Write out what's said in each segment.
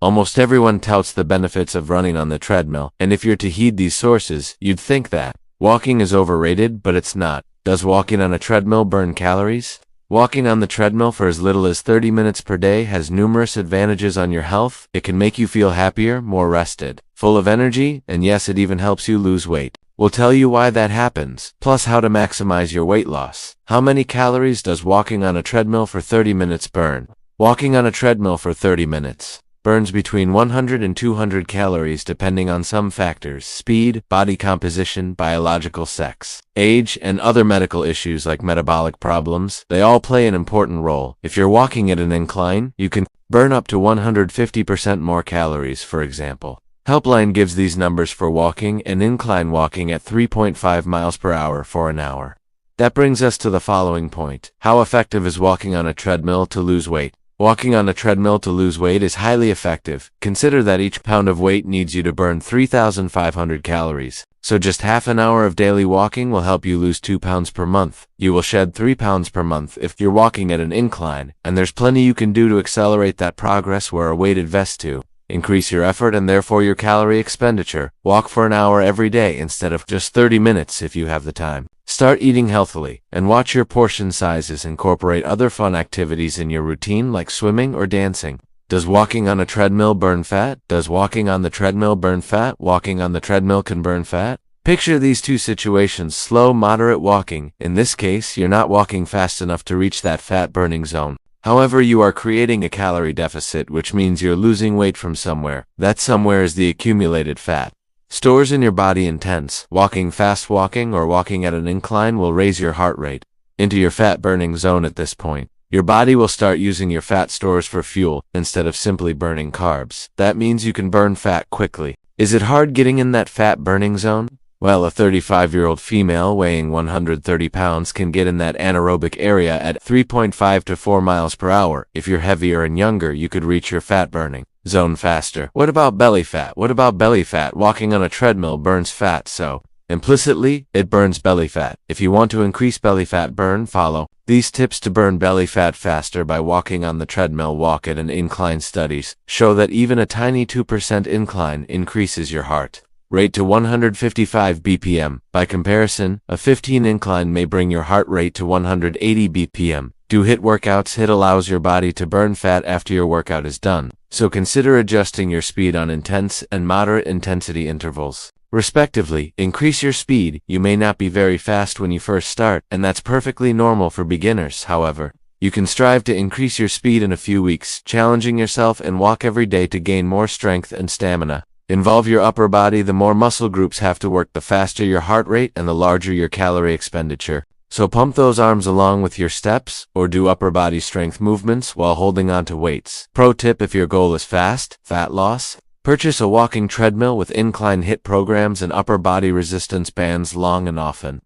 Almost everyone touts the benefits of running on the treadmill, and if you're to heed these sources, you'd think that walking is overrated, but it's not. Does walking on a treadmill burn calories? Walking on the treadmill for as little as 30 minutes per day has numerous advantages on your health. It can make you feel happier, more rested, full of energy, and yes, it even helps you lose weight. We'll tell you why that happens, plus how to maximize your weight loss. How many calories does walking on a treadmill for 30 minutes burn? Walking on a treadmill for 30 minutes burns between 100 and 200 calories depending on some factors: speed, body composition, biological sex, age, and other medical issues like metabolic problems. They all play an important role. If you're walking at an incline, you can burn up to 150% more calories, for example. Helpline gives these numbers for walking and incline walking at 3.5 miles per hour for an hour. That brings us to the following point. How effective is walking on a treadmill to lose weight? Walking on a treadmill to lose weight is highly effective. Consider that each pound of weight needs you to burn 3,500 calories. So just half an hour of daily walking will help you lose 2 pounds per month. You will shed 3 pounds per month if you're walking at an incline, and there's plenty you can do to accelerate that progress. Wear a weighted vest to increase your effort and therefore your calorie expenditure. Walk for an hour every day instead of just 30 minutes if you have the time. Start eating healthily, and watch your portion sizes. Incorporate other fun activities in your routine like swimming or dancing. Does walking on a treadmill burn fat? Does walking on the treadmill burn fat? Walking on the treadmill can burn fat? Picture these two situations: slow, moderate walking. In this case, you're not walking fast enough to reach that fat burning zone. However, you are creating a calorie deficit, which means you're losing weight from somewhere. That somewhere is the accumulated fat stores in your body. Intense walking, fast walking, or walking at an incline will raise your heart rate into your fat burning zone. At this point, your body will start using your fat stores for fuel instead of simply burning carbs. That means you can burn fat quickly. Is it hard getting in that fat burning zone? Well, a 35-year-old female weighing 130 pounds can get in that anaerobic area at 3.5 to 4 miles per hour. If you're heavier and younger, you could reach your fat burning zone faster. What about belly fat? What about belly fat? Walking on a treadmill burns fat, so implicitly, it burns belly fat. If you want to increase belly fat burn, follow these tips to burn belly fat faster by walking on the treadmill. Walk at an incline. Studies show that even a tiny 2% incline increases your heart rate to 155 BPM. By comparison, a 15 incline may bring your heart rate to 180 BPM. Do HIIT workouts. HIIT allows your body to burn fat after your workout is done, so consider adjusting your speed on intense and moderate intensity intervals, respectively. Increase your speed. You may not be very fast when you first start, and that's perfectly normal for beginners. However, you can strive to increase your speed in a few weeks, challenging yourself, and walk every day to gain more strength and stamina. Involve your upper body. The more muscle groups have to work, the faster your heart rate and the larger your calorie expenditure. So pump those arms along with your steps, or do upper body strength movements while holding on to weights. Pro tip: if your goal is fast fat loss, purchase a walking treadmill with incline HIIT programs and upper body resistance bands. Long and often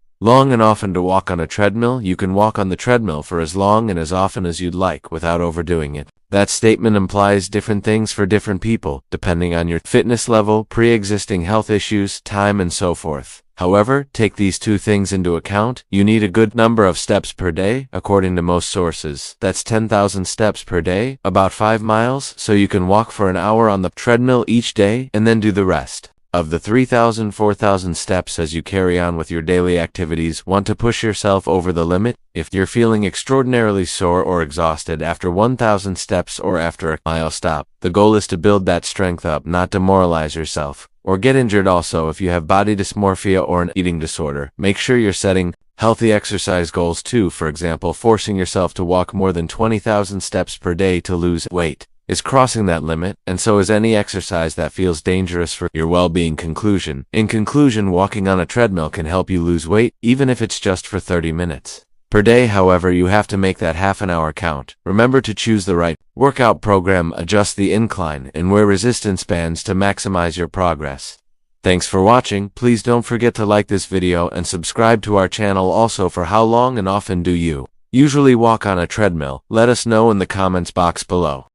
to walk on a treadmill. You can walk on the treadmill for as long and as often as you'd like without overdoing it. That statement implies different things for different people, depending on your fitness level, pre-existing health issues, time, and so forth. However, take these two things into account. You need a good number of steps per day. According to most sources, that's 10,000 steps per day, about 5 miles, so you can walk for an hour on the treadmill each day and then do the rest of the 3,000, 4,000 steps as you carry on with your daily activities. Want to push yourself over the limit? If you're feeling extraordinarily sore or exhausted after 1,000 steps or after a mile, stop. The goal is to build that strength up, not demoralize yourself or get injured. Also, if you have body dysmorphia or an eating disorder, make sure you're setting healthy exercise goals too. For example, forcing yourself to walk more than 20,000 steps per day to lose weight is crossing that limit, and so is any exercise that feels dangerous for your well-being. In conclusion, walking on a treadmill can help you lose weight, even if it's just for 30 minutes per day. However, you have to make that half an hour count. Remember to choose the right workout program, adjust the incline, and wear resistance bands to maximize your progress. Thanks for watching. Please don't forget to like this video and subscribe to our channel. Also, for how long and often do you usually walk on a treadmill? Let us know in the comments box below.